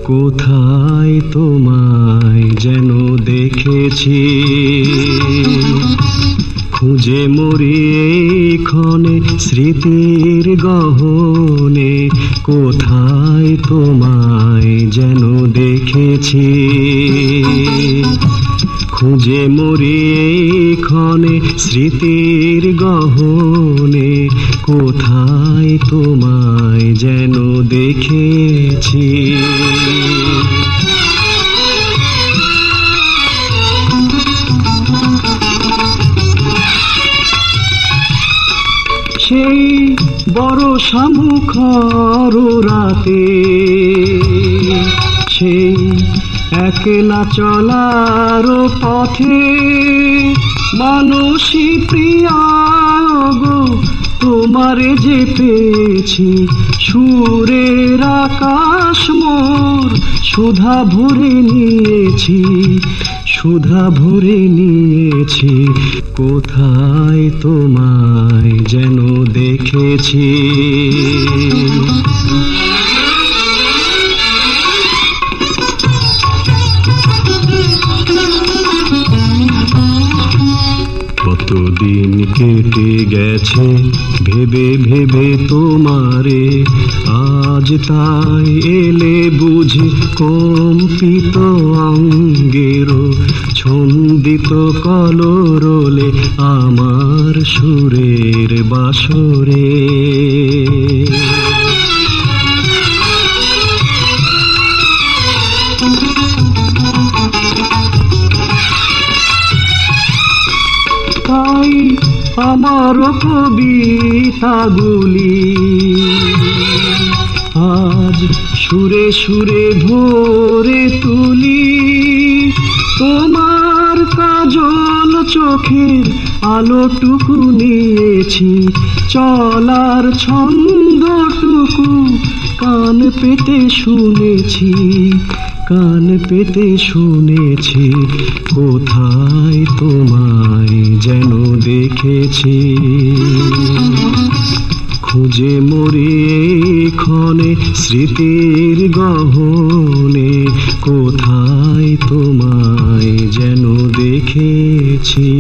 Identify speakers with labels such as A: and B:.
A: কোথায় তোমায় যেন দেখেছি, খুঁজে মরি এইক্ষণে স্মৃতির গহনে। কোথায় তোমায় যেন দেখেছি, খুঁজে মরি এইক্ষণে স্মৃতির গহনে। কোথায় তোমায় যেন দেখেছি। সেই বর্ষা মুখর রাতে, সেই একলা চলার পথে, মানসী প্রিয়া গো তোমারে যে পেয়েছি। সুরের আকাশ মোর সুধা ভরে নিয়েছি, সুধা ভরে নিয়েছি। কোথায় তোমায় যেন দেখেছি। কতদিন কেটে গেছে ভেবে ভেবে তোমারে, আজ তাই এলে বুঝি কম্পিত অঙ্গের ছন্দিত কলরলে আমার সুরের বাসরে। তাই আমার কবিতাগুলি আজ সুরে সুরে ভরে তুলি। তোমার কাজল চোখের আলোটুকু নিয়েছি, চলার ছন্দটুকু কান পেতে শুনেছি, কান পেতে শুনেছি। কোথায় তোমায় যেন দেখেছি, খুঁজে মরি এইক্ষণে স্মৃতির গহনে। কোথায় তোমায় যেন দেখেছি।